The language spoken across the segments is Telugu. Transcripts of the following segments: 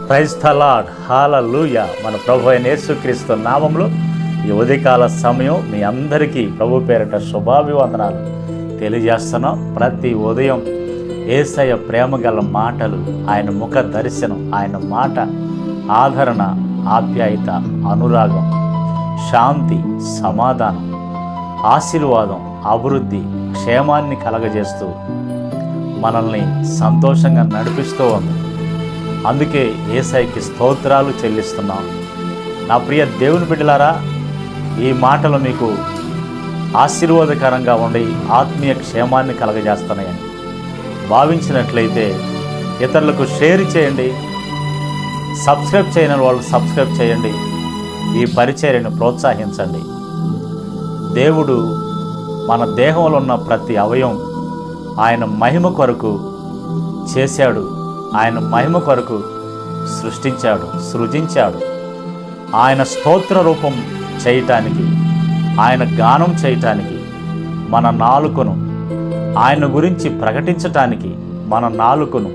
ప్రైజ్ ద లార్డ్, హల్లెలూయా. మన ప్రభు అయిన యేసుక్రీస్తు నామంలో ఈ ఉదయకాల సమయం మీ అందరికీ ప్రభు పేరిట శుభాభివందనాలు తెలియజేస్తున్నాం. ప్రతి ఉదయం యేసయ్య ప్రేమ గల మాటలు, ఆయన ముఖ దర్శనం, ఆయన మాట ఆదరణ, ఆప్యాయత, అనురాగం, శాంతి, సమాధానం, ఆశీర్వాదం, అభివృద్ధి, క్షేమాన్ని కలగజేస్తూ మనల్ని సంతోషంగా నడిపిస్తూ ఉంది. అందుకే యేసయ్యకి స్తోత్రాలు చెల్లిస్తున్నాం. నా ప్రియ దేవుని బిడ్డలారా, ఈ మాటలు మీకు ఆశీర్వాదకరంగా ఉండి ఆత్మీయ క్షేమాన్ని కలగజేస్తున్నాయని భావించినట్లయితే ఇతరులకు షేర్ చేయండి. సబ్స్క్రైబ్ చేయని వాళ్ళు సబ్స్క్రైబ్ చేయండి. ఈ పరిచర్యను ప్రోత్సహించండి. దేవుడు మన దేహంలో ఉన్న ప్రతి అవయవం ఆయన మహిమ కొరకు చేశాడు. ఆయన మహిమ కొరకు సృష్టించాడు, సృజించాడు. ఆయన స్తోత్ర రూపం చేయటానికి, ఆయన గానం చేయటానికి, మన నాలుకను ఆయన గురించి ప్రకటించటానికి, మన నాలుకను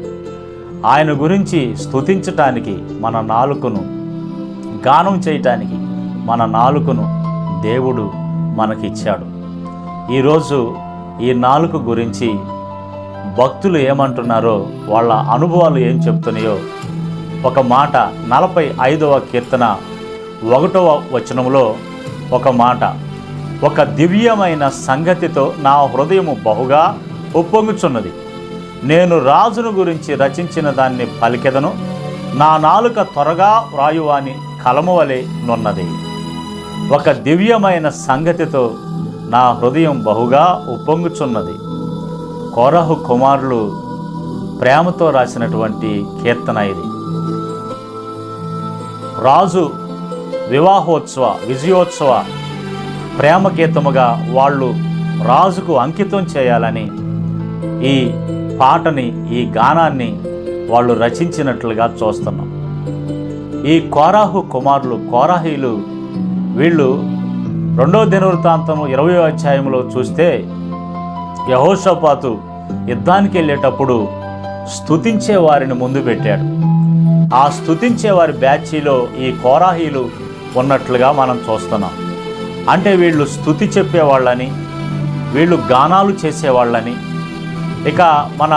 ఆయన గురించి స్తుతించటానికి, మన నాలుకను గానం చేయటానికి, మన నాలుకను దేవుడు మనకిచ్చాడు. ఈరోజు ఈ నాలుక గురించి భక్తులు ఏమంటున్నారో, వాళ్ళ అనుభవాలు ఏం చెప్తున్నాయో ఒక మాట 45వ కీర్తన 1వ వచనంలో ఒక మాట, ఒక దివ్యమైన సంగతితో నా హృదయము బహుగా ఉప్పొంగుచున్నది. నేను రాజును గురించి రచించిన దాన్ని పలికెదను, నా నాలుక త్వరగా వ్రాయువాని కలము వలె నున్నది. ఒక దివ్యమైన సంగతితో నా హృదయం బహుగా ఉప్పొంగుచున్నది. కోరహు కుమారులు ప్రేమతో రాసినటువంటి కీర్తన ఇది. రాజు విజయోత్సవ ప్రేమ గీతముగా వాళ్ళు రాజుకు అంకితం చేయాలని ఈ పాటని, ఈ గానాన్ని వాళ్ళు రచించినట్లుగా చూస్తున్నాం. ఈ కోరాహు కుమారులు, కోరాహీలు, వీళ్ళు 2వ దినవృత్తాంతం 20వ అధ్యాయంలో చూస్తే యెహోషాపాతు యుద్ధానికి వెళ్ళేటప్పుడు స్తుతించే వారిని ముందు పెట్టాడు. ఆ స్తుతించే వారి బ్యాచీలో ఈ కోరాహీలు ఉన్నట్లుగా మనం చూస్తున్నాం. అంటే వీళ్ళు స్తుతి చెప్పేవాళ్ళని, వీళ్ళు గానాలు చేసేవాళ్ళని. ఇక మన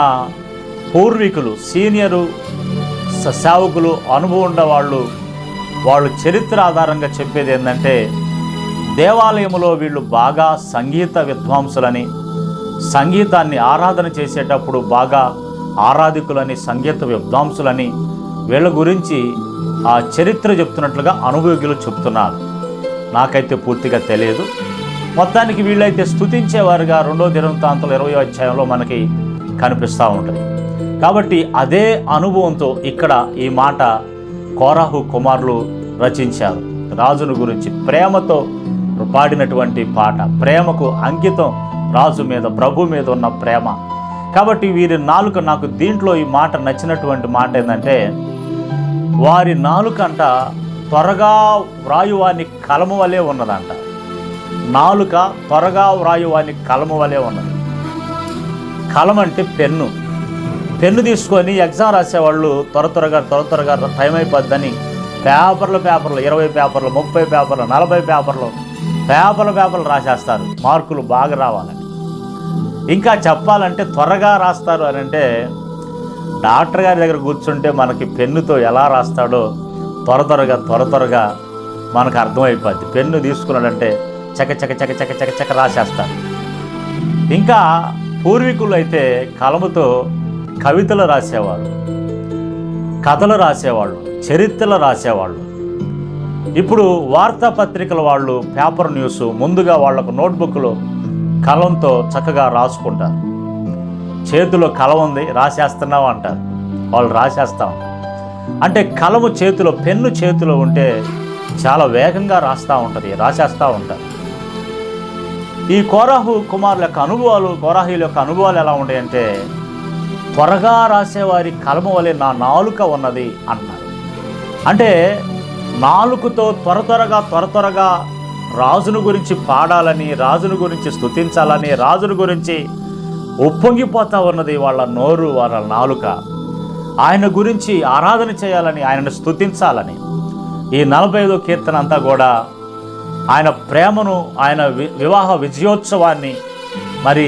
పూర్వీకులు, సీనియరు సేవకులు, అనుభవం ఉండేవాళ్ళు, వాళ్ళు చరిత్ర ఆధారంగా చెప్పేది ఏంటంటే, దేవాలయంలో వీళ్ళు బాగా సంగీత విద్వాంసులని, సంగీతాన్ని ఆరాధన చేసేటప్పుడు బాగా ఆరాధికులని, సంగీత విద్వాంసులని, వీళ్ళ గురించి ఆ చరిత్ర చెప్తున్నట్లుగా అనుభవజ్ఞులు చెప్తున్నారు. నాకైతే పూర్తిగా తెలియదు. మొత్తానికి వీళ్ళైతే స్తుతించేవారుగా 2వ దినవృత్తాంతం 20వ అధ్యాయంలో మనకి కనిపిస్తూ ఉంటుంది. కాబట్టి అదే అనుభవంతో ఇక్కడ ఈ మాట కోరాహు కుమారులు రచించారు. రాజును గురించి ప్రేమతో పాడినటువంటి పాట, ప్రేమకు అంకితం, రాజు మీద, ప్రభు మీద ఉన్న ప్రేమ. కాబట్టి వీరి నాలుక, నాకు దీంట్లో ఈ మాట నచ్చినటువంటి మాట ఏంటంటే, వారి నాలుకంట త్వరగా వ్రాయువాని కలము వలె ఉన్నదంట. నాలుక త్వరగా వ్రాయువాని కలము వలె ఉన్నది. కలం అంటే పెన్ను. పెన్ను తీసుకొని ఎగ్జామ్ రాసేవాళ్ళు త్వరగా టైం అయిపోద్దని పేపర్లు 20 పేపర్లు, 30 పేపర్లు, 40 పేపర్లు రాసేస్తారు మార్కులు బాగా రావాలని. ఇంకా చెప్పాలంటే త్వరగా రాస్తారు అని అంటే, డాక్టర్ గారి దగ్గర కూర్చుంటే మనకి పెన్నుతో ఎలా రాస్తాడో త్వరగా మనకు అర్థమైపోద్ది. పెన్ను తీసుకున్నాడంటే చక రాసేస్తారు. ఇంకా పూర్వీకులు అయితే కలముతో కవితలు రాసేవాళ్ళు, కథలు రాసేవాళ్ళు, చరిత్రలు రాసేవాళ్ళు. ఇప్పుడు వార్తాపత్రికల వాళ్ళు పేపర్ న్యూస్ ముందుగా వాళ్ళకు నోట్బుక్లో కలంతో చక్కగా రాసుకుంటారు. చేతిలో కలం ఉంది, రాసేస్తున్నావు అంటారు. వాళ్ళు రాసేస్తూ ఉంటారు. అంటే కలము చేతిలో, పెన్ను చేతిలో ఉంటే చాలా వేగంగా రాసేస్తూ ఉంటారు. ఈ కోరాహు కుమారుల యొక్క అనుభవాలు, కోరాహీల యొక్క అనుభవాలు ఎలా ఉంటాయంటే, త్వరగా రాసేవారి కలము వలె నా నాలుక ఉన్నది అన్నారు. అంటే నాలుకతో త్వరగా రాజును గురించి పాడాలని, రాజును గురించి స్తుతించాలని, రాజును గురించి ఉప్పొంగిపోతూ ఉన్నది వాళ్ళ నోరు, వాళ్ళ నాలుక. ఆయన గురించి ఆరాధన చేయాలని, ఆయనను స్తుతించాలని ఈ 45వ కీర్తన అంతా కూడా ఆయన ప్రేమను, ఆయన వివాహ విజయోత్సవాన్ని మరి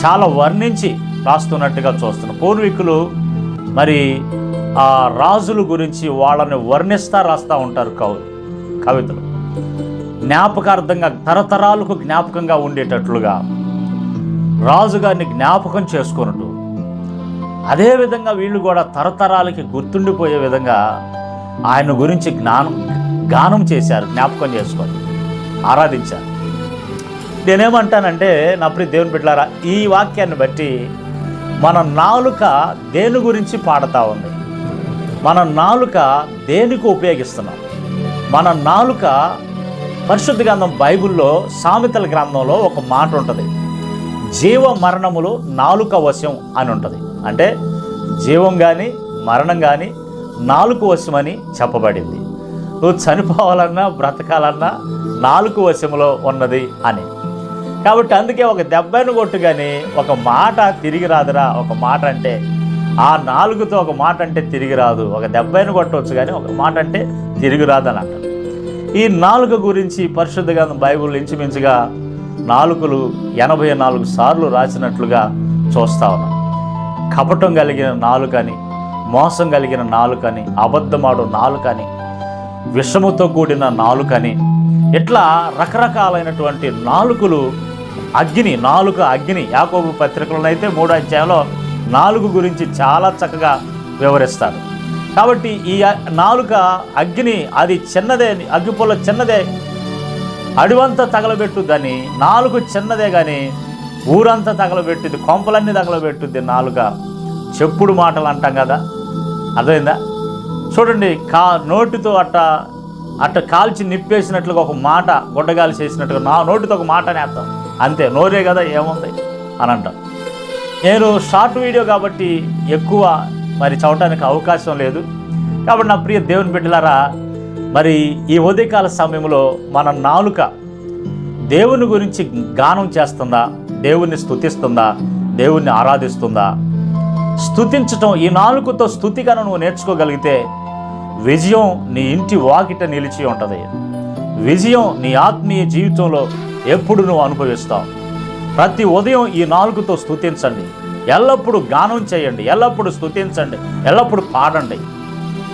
చాలా వర్ణించి రాస్తున్నట్టుగా చూస్తున్నాం. పూర్వీకులు మరి ఆ రాజుల గురించి వాళ్ళని వర్ణిస్తా రాస్తూ ఉంటారు కవితలు. జ్ఞాపకార్థంగా, తరతరాలకు జ్ఞాపకంగా ఉండేటట్లుగా రాజుగారిని జ్ఞాపకం చేసుకున్నట్టు, అదేవిధంగా వీళ్ళు కూడా తరతరాలకి గుర్తుండిపోయే విధంగా ఆయన గురించి గానం చేశారు, జ్ఞాపకం చేసుకొని ఆరాధించారు. నేనేమంటానంటే నా ప్రియ దేవుని బిడ్డలారా, ఈ వాక్యాన్ని బట్టి మన నాలుక దేని గురించి పాడుతూ ఉంది, మన నాలుక దేనికి ఉపయోగిస్తున్నాం? మన నాలుక పరిశుద్ధ గ్రంథం బైబిల్లో సామెతల గ్రంథంలో ఒక మాట ఉంటుంది, జీవ మరణములు నాలుక వశం అని ఉంటుంది. అంటే జీవం కానీ మరణం కానీ నాలుక వశమని చెప్పబడింది. నువ్వు చనిపోవాలన్నా బ్రతకాలన్నా నాలుక వశంలో ఉన్నది అని. కాబట్టి అందుకే ఒక దెబ్బను కొట్టుగాని ఒక మాట తిరిగి రాదురా. ఒక మాట అంటే ఆ నాలుగుతో ఒక మాట అంటే తిరిగి రాదు. ఒక దెబ్బను కొట్టవచ్చు కానీ ఒక మాట అంటే తిరిగి రాదని అంటారు. ఈ నాలుక గురించి పరిశుద్ధ గ్రంథం బైబిల్ ఇంచుమించుగా నాలుకలు 84 సార్లు రాసినట్లుగా చూస్తా ఉన్నాం. కపటం కలిగిన నాలుకని, మోసం కలిగిన నాలుకని, అబద్ధమాడు నాలుకని, విషముతో కూడిన నాలుకని, ఇట్లా రకరకాలైనటువంటి నాలుకలు నాలుక అగ్ని. యాకోబు పత్రికలోనైతే 3వ అధ్యాయంలో నాలుగు గురించి చాలా చక్కగా వివరిస్తారు. కాబట్టి ఈ నాలుక అగ్ని, అది చిన్నదే, అగ్గిపుల్ల చిన్నదే, అడివంతా తగలబెట్టుద్దని. నాలుగు చిన్నదే కానీ ఊరంతా తగలబెట్టుద్ది, కొంపలన్నీ తగలబెట్టుద్ది నాలుక. చెప్పుడు మాటలు అంటాం కదా, అర్థమైందా? చూడండి, నోటితో అట్ట కాల్చి నిప్పేసినట్లుగా ఒక మాట, గుడ్డగాలి చేసినట్టుగా నా నోటితో ఒక మాట నేస్తాం, అంతే. నోరే కదా, ఏముంది అని అంటాం. నేను షార్ట్ వీడియో కాబట్టి ఎక్కువ మరి చదవటానికి అవకాశం లేదు. కాబట్టి నా ప్రియ దేవుని బిడ్డలారా, మరి ఈ ఉదయకాల సమయంలో మన నాలుక దేవుని గురించి గానం చేస్తుందా, దేవుణ్ణి స్తుతిస్తుందా, దేవుణ్ణి ఆరాధిస్తుందా? స్తుతించటం, ఈ నాలుకతో స్తుతికను నువ్వు నేర్చుకోగలిగితే విజయం నీ ఇంటి వాకిట నిలిచి ఉంటుంది. విజయం నీ ఆత్మీయ జీవితంలో ఎప్పుడు నువ్వు అనుభవిస్తావు. ప్రతి ఉదయం ఈ నాలుగుతో స్తుతించండి, ఎల్లప్పుడూ గానం చేయండి, ఎల్లప్పుడూ స్తుతించండి, ఎల్లప్పుడూ పాడండి.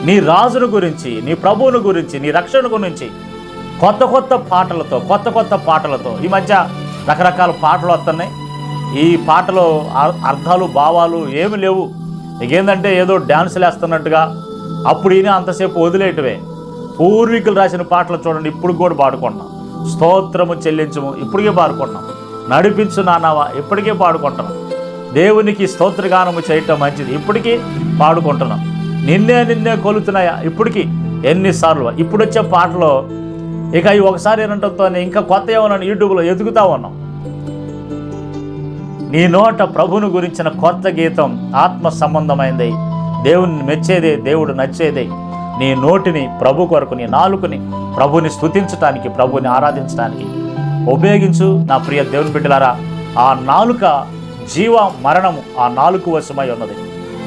నీ రాజును గురించి, నీ ప్రభువుని గురించి, నీ రక్షణ గురించి కొత్త కొత్త పాటలతో ఈ మధ్య రకరకాల పాటలు వస్తున్నాయి. ఈ పాటలో అర్థాలు, భావాలు ఏమి లేవు. నీకేందంటే ఏదో డ్యాన్సులు వేస్తున్నట్టుగా అప్పుడు ఈయన అంతసేపు వదిలేయటమే. పూర్వీకులు రాసిన పాటలు చూడండి, ఇప్పుడు కూడా పాడుకుంటున్నాం. స్తోత్రము చెల్లించము, ఇప్పటికే పాడుకుంటున్నాం. నడిపించు నానావా, ఇప్పటికే పాడుకుంటున్నాం. దేవునికి స్తోత్రగానము చేయటం మంచిది, ఇప్పటికీ పాడుకుంటున్నాం. నిన్నే కొలుతున్నాయా, ఇప్పటికీ ఎన్నిసార్లు. ఇప్పుడు వచ్చే పాటలో ఇక అవి ఒకసారి వినటంతో ఇంకా కొత్త ఏమన్నా యూట్యూబ్లో ఎదుగుతూ ఉన్నాం. నీ నోట ప్రభువుని గురించిన కొత్త గీతం ఆత్మ సంబంధమైంది, దేవుని మెచ్చేదే, దేవుడు నచ్చేదే. నీ నోటిని ప్రభు కొరకు, నీ నాలుకని ప్రభుని స్తుతించటానికి, ప్రభుని ఆరాధించడానికి ఉపయోగించు. నా ప్రియ దేవుని బిడ్డలారా, ఆ నాలుక జీవ మరణము ఆ నాలుక వశమై ఉన్నది.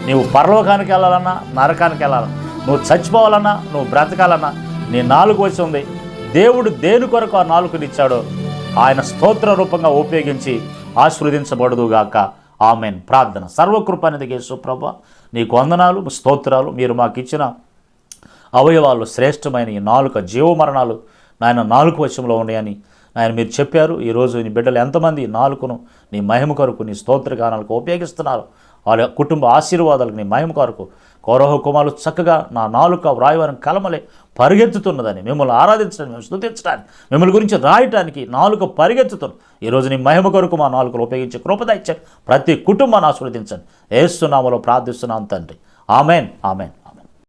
నీవు పరలోకానికి వెళ్ళాలన్నా, నరకానికి వెళ్ళాలన్నా, నువ్వు చచ్చిపోవాలన్నా, నువ్వు బ్రతకాలన్నా నీ నాలుక వశం ఉంది. దేవుడు దేని కొరకు ఆ నాలుకనిచ్చాడో ఆయన స్తోత్ర రూపంగా ఉపయోగించి ఆశీర్వదించబడుదుగాక. ఆమెన్. ప్రార్థన. సర్వకృపానిధికి యేసు ప్రభువా, నీకు వందనాలు, స్తోత్రాలు. మీరు మాకు ఇచ్చిన అవయవాలు శ్రేష్టమైన ఈ నాలుక జీవమరణాలు నాయన నాలుక వశంలో ఉన్నాయని ఆయన మీరు చెప్పారు. ఈరోజు నీ బిడ్డలు ఎంతమంది నాలుకను నీ మహిమ కొరకు, నీ స్తోత్రగానాలకు ఉపయోగిస్తున్నారు. వాళ్ళ కుటుంబ ఆశీర్వాదాలకు నీ మహిమ కొరకు కౌరవ కుమారులు చక్కగా నా నాలుక వ్రాయవారం కలమలే పరిగెత్తుతున్నదని, మిమ్మల్ని ఆరాధించడానికి, మేము స్తుతించడానికి, మిమ్మల్ని గురించి రాయటానికి నాలుక పరిగెత్తుతుంది. ఈరోజు నీ మహిమ కొరకు మా నాలుకలు ఉపయోగించి కృపద ఇచ్చారు. ప్రతి కుటుంబాన్ని ఆశీర్వదించండి. యేసు నామములో ప్రార్థిస్తున్నాం తండ్రి. Amen, amen.